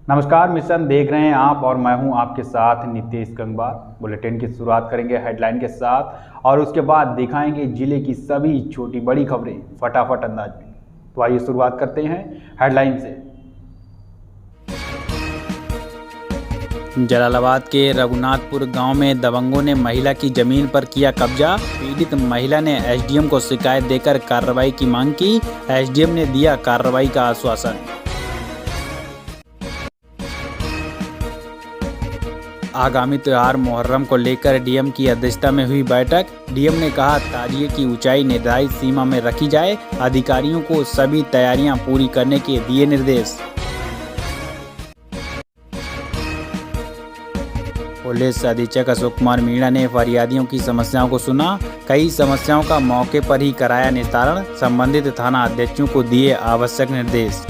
नमस्कार, मिशन देख रहे हैं आप और मैं हूं आपके साथ नितेश गंगवार। बुलेटिन की शुरुआत करेंगे हेडलाइन के साथ और उसके बाद दिखाएंगे जिले की सभी छोटी बड़ी खबरें फटाफट अंदाज में। तो आइए शुरुआत करते हैं हेडलाइन से। जलालाबाद के रघुनाथपुर गांव में दबंगों ने महिला की जमीन पर किया कब्जा। पीड़ित महिला ने एसडीएम को शिकायत देकर कार्रवाई की मांग की। एसडीएम ने दिया कार्रवाई का आश्वासन। आगामी त्योहार मुहर्रम को लेकर डीएम की अध्यक्षता में हुई बैठक। डीएम ने कहा ताजिए की ऊंचाई निर्धारित सीमा में रखी जाए। अधिकारियों को सभी तैयारियां पूरी करने के दिए निर्देश। पुलिस अधीक्षक अशोक कुमार मीणा ने फरियादियों की समस्याओं को सुना। कई समस्याओं का मौके पर ही कराया निस्तारण। संबंधित थाना अध्यक्षों को दिए आवश्यक निर्देश।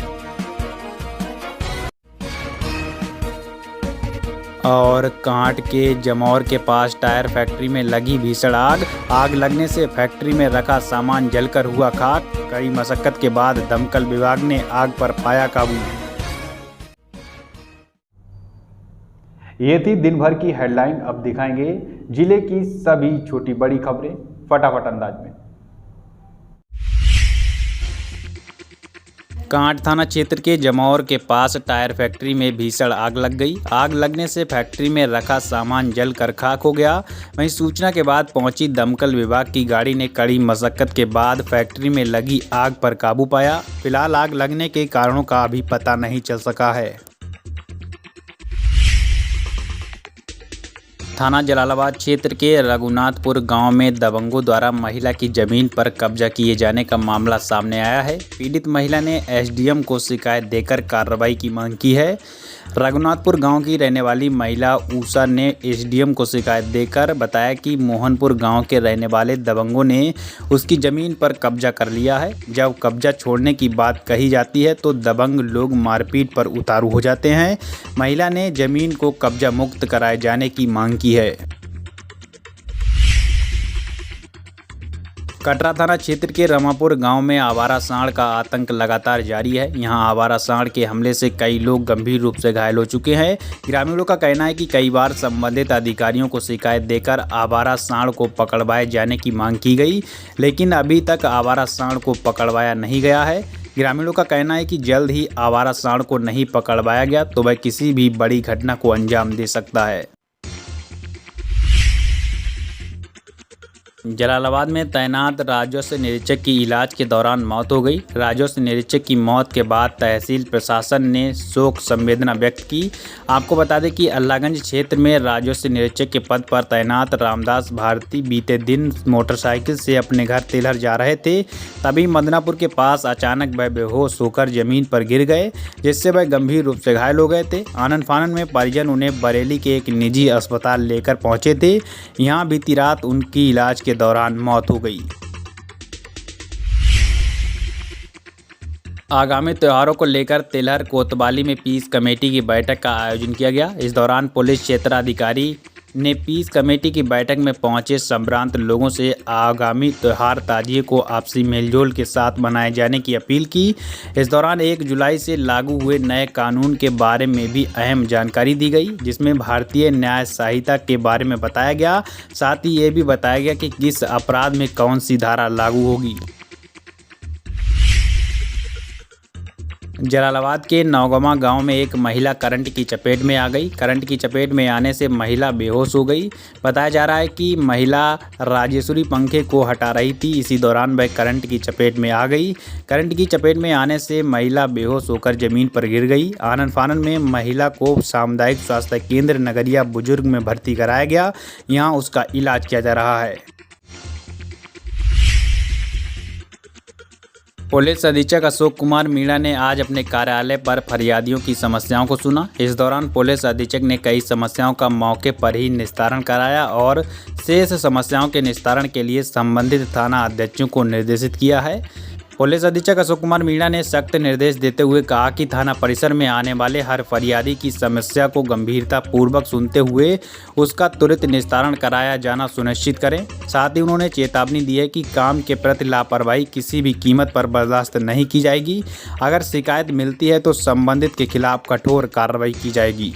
और कांट के जमौर के पास टायर फैक्ट्री में लगी भीषण आग। आग लगने से फैक्ट्री में रखा सामान जलकर हुआ खाक। कड़ी मशक्कत के बाद दमकल विभाग ने आग पर पाया काबू। ये थी दिन भर की हेडलाइन। अब दिखाएंगे जिले की सभी छोटी बड़ी खबरें फटाफट अंदाज में। कांट थाना क्षेत्र के जमौर के पास टायर फैक्ट्री में भीषण आग लग गई। आग लगने से फैक्ट्री में रखा सामान जलकर खाक हो गया। वहीं सूचना के बाद पहुंची दमकल विभाग की गाड़ी ने कड़ी मशक्कत के बाद फैक्ट्री में लगी आग पर काबू पाया। फिलहाल आग लगने के कारणों का अभी पता नहीं चल सका है। थाना जलालाबाद क्षेत्र के रघुनाथपुर गांव में दबंगों द्वारा महिला की जमीन पर कब्जा किए जाने का मामला सामने आया है। पीड़ित महिला ने एसडीएम को शिकायत देकर कार्रवाई की मांग की है। रघुनाथपुर गांव की रहने वाली महिला उषा ने एसडीएम को शिकायत देकर बताया कि मोहनपुर गांव के रहने वाले दबंगों ने उसकी ज़मीन पर कब्जा कर लिया है। जब कब्जा छोड़ने की बात कही जाती है तो दबंग लोग मारपीट पर उतारू हो जाते हैं। महिला ने ज़मीन को कब्जा मुक्त कराए जाने की मांग की है। कटरा थाना क्षेत्र के रमापुर गांव में आवारा सांड का आतंक लगातार जारी है। यहां आवारा सांड के हमले से कई लोग गंभीर रूप से घायल हो चुके हैं। ग्रामीणों का कहना है कि कई बार संबंधित अधिकारियों को शिकायत देकर आवारा सांड को पकड़वाए जाने की मांग की गई, लेकिन अभी तक आवारा सांड को पकड़वाया नहीं गया है। ग्रामीणों का कहना है कि जल्द ही आवारा सांड को नहीं पकड़वाया गया तो वह किसी भी बड़ी घटना को अंजाम दे सकता है। जलालाबाद में तैनात राजस्व निरीक्षक की इलाज के दौरान मौत हो गई। राजस्व निरीक्षक की मौत के बाद तहसील प्रशासन ने शोक संवेदना व्यक्त की। आपको बता दें कि अल्लाहगंज क्षेत्र में राजस्व निरीक्षक के पद पर तैनात रामदास भारती बीते दिन मोटरसाइकिल से अपने घर तेलहर जा रहे थे। तभी मदनापुर के पास अचानक वह बेहोश होकर जमीन पर गिर गए, जिससे वह गंभीर रूप से घायल हो गए थे। आनन फानन में परिजन उन्हें बरेली के एक निजी अस्पताल लेकर पहुंचे थे। यहाँ बीती रात उनकी इलाज के दौरान मौत हो गई। आगामी त्योहारों को लेकर तेलहर कोतवाली में पीस कमेटी की बैठक का आयोजन किया गया। इस दौरान पुलिस क्षेत्राधिकारी ने पीस कमेटी की बैठक में पहुंचे संभ्रांत लोगों से आगामी त्योहार ताजिए को आपसी मेलजोल के साथ मनाए जाने की अपील की। इस दौरान 1 जुलाई से लागू हुए नए कानून के बारे में भी अहम जानकारी दी गई, जिसमें भारतीय न्याय संहिता के बारे में बताया गया। साथ ही ये भी बताया गया कि किस अपराध में कौन सी धारा लागू होगी। जलालाबाद के नौगमा गांव में एक महिला करंट की चपेट में आ गई। करंट की चपेट में आने से महिला बेहोश हो गई। बताया जा रहा है कि महिला राजेश्वरी पंखे को हटा रही थी। इसी दौरान वह करंट की चपेट में आ गई। करंट की चपेट में आने से महिला बेहोश होकर जमीन पर गिर गई। आनन फानन में महिला को सामुदायिक स्वास्थ्य केंद्र नगरिया बुजुर्ग में भर्ती कराया गया। यहाँ उसका इलाज किया जा रहा है। पुलिस अधीक्षक अशोक कुमार मीणा ने आज अपने कार्यालय पर फरियादियों की समस्याओं को सुना। इस दौरान पुलिस अधीक्षक ने कई समस्याओं का मौके पर ही निस्तारण कराया और शेष समस्याओं के निस्तारण के लिए संबंधित थाना अध्यक्षों को निर्देशित किया है। पुलिस अधीक्षक अशोक कुमार मीणा ने सख्त निर्देश देते हुए कहा कि थाना परिसर में आने वाले हर फरियादी की समस्या को गंभीरता पूर्वक सुनते हुए उसका त्वरित निस्तारण कराया जाना सुनिश्चित करें। साथ ही उन्होंने चेतावनी दी है कि काम के प्रति लापरवाही किसी भी कीमत पर बर्दाश्त नहीं की जाएगी। अगर शिकायत मिलती है तो संबंधित के खिलाफ कठोर कार्रवाई की जाएगी।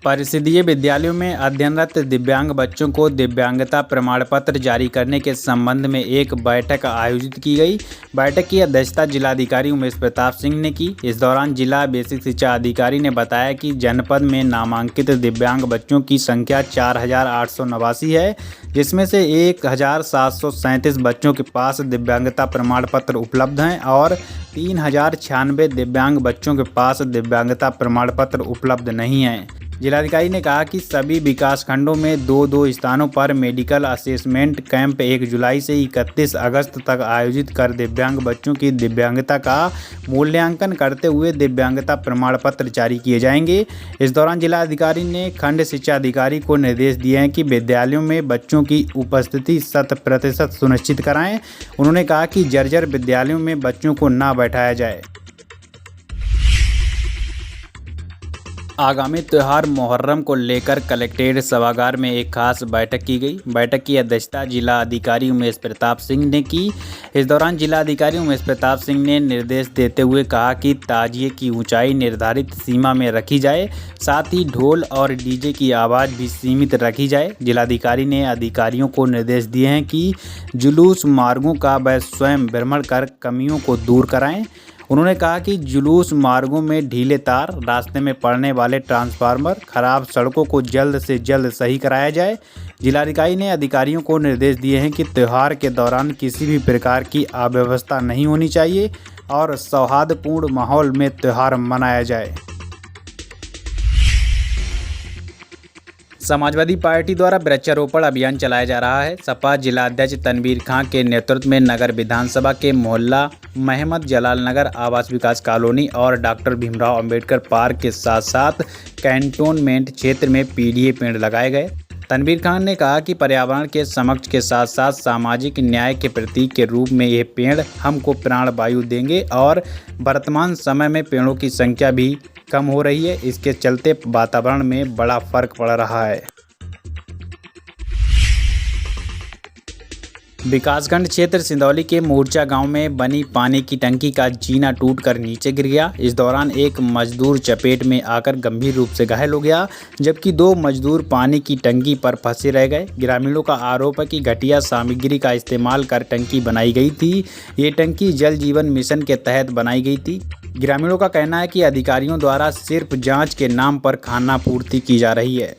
परिषदीय विद्यालयों में अध्ययनरत दिव्यांग बच्चों को दिव्यांगता प्रमाण पत्र जारी करने के संबंध में एक बैठक आयोजित की गई। बैठक की अध्यक्षता जिलाधिकारी उमेश प्रताप सिंह ने की। इस दौरान जिला बेसिक शिक्षा अधिकारी ने बताया कि जनपद में नामांकित दिव्यांग बच्चों की संख्या 4889 है, जिसमें से 1737 बच्चों के पास दिव्यांगता प्रमाण पत्र उपलब्ध हैं और 3096 दिव्यांग बच्चों के पास दिव्यांगता प्रमाण पत्र उपलब्ध नहीं हैं। जिलाधिकारी ने कहा कि सभी विकास खंडों में दो स्थानों पर मेडिकल असेसमेंट कैंप 1 जुलाई से 31 अगस्त तक आयोजित कर दिव्यांग बच्चों की दिव्यांगता का मूल्यांकन करते हुए दिव्यांगता प्रमाण पत्र जारी किए जाएंगे। इस दौरान जिलाधिकारी ने खंड शिक्षा अधिकारी को निर्देश दिए हैं कि विद्यालयों में बच्चों की उपस्थिति 100% सुनिश्चित कराएं। उन्होंने कहा कि जर्जर विद्यालयों में बच्चों को न बैठाया जाए। आगामी त्यौहार मुहर्रम को लेकर कलेक्ट्रेट सभागार में एक खास बैठक की गई। बैठक की अध्यक्षता जिला अधिकारी उमेश प्रताप सिंह ने की। इस दौरान जिला अधिकारी उमेश प्रताप सिंह ने निर्देश देते हुए कहा कि ताजिए की ऊंचाई निर्धारित सीमा में रखी जाए, साथ ही ढोल और डीजे की आवाज़ भी सीमित रखी जाए। जिलाधिकारी ने अधिकारियों को निर्देश दिए हैं कि जुलूस मार्गों का वह स्वयं भ्रमण कर कमियों को दूर कराएं। उन्होंने कहा कि जुलूस मार्गों में ढीले तार, रास्ते में पड़ने वाले ट्रांसफार्मर, खराब सड़कों को जल्द से जल्द सही कराया जाए। जिलाधिकारी ने अधिकारियों को निर्देश दिए हैं कि त्यौहार के दौरान किसी भी प्रकार की अव्यवस्था नहीं होनी चाहिए और सौहार्दपूर्ण माहौल में त्यौहार मनाया जाए। समाजवादी पार्टी द्वारा वृक्षारोपण अभियान चलाया जा रहा है। सपा जिला अध्यक्ष तनवीर खां के नेतृत्व में नगर विधानसभा के मोहल्ला महमद जलाल नगर आवास विकास कॉलोनी और डॉक्टर भीमराव अंबेडकर पार्क के साथ साथ कैंटोनमेंट क्षेत्र में पीढ़ीय पेड़ लगाए गए। तनवीर खान ने कहा कि पर्यावरण के समक्ष के साथ साथ सामाजिक न्याय के प्रतीक के रूप में ये पेड़ हमको प्राणवायु देंगे और वर्तमान समय में पेड़ों की संख्या भी कम हो रही है। इसके चलते वातावरण में बड़ा फर्क पड़ रहा है। विकासखंड क्षेत्र सिंदौली के मोर्चा गांव में बनी पानी की टंकी का जीना टूटकर नीचे गिर गया। इस दौरान एक मजदूर चपेट में आकर गंभीर रूप से घायल हो गया, जबकि 2 मजदूर पानी की टंकी पर फंसे रह गए। ग्रामीणों का आरोप है कि घटिया सामग्री का इस्तेमाल कर टंकी बनाई गई थी। ये टंकी जल जीवन मिशन के तहत बनाई गई थी। ग्रामीणों का कहना है कि अधिकारियों द्वारा सिर्फ जाँच के नाम पर खानापूर्ति की जा रही है।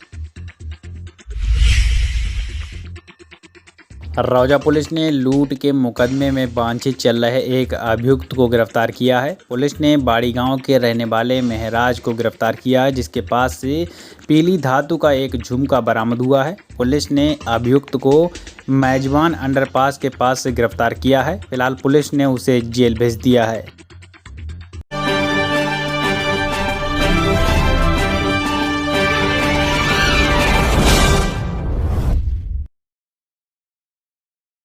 रौजा पुलिस ने लूट के मुकदमे में वांछित चल रहे एक अभियुक्त को गिरफ्तार किया है। पुलिस ने बाड़ी गांव के रहने वाले महराज को गिरफ्तार किया है, जिसके पास से पीली धातु का एक झुमका बरामद हुआ है। पुलिस ने अभियुक्त को मेजबान अंडरपास के पास से गिरफ्तार किया है। फिलहाल पुलिस ने उसे जेल भेज दिया है।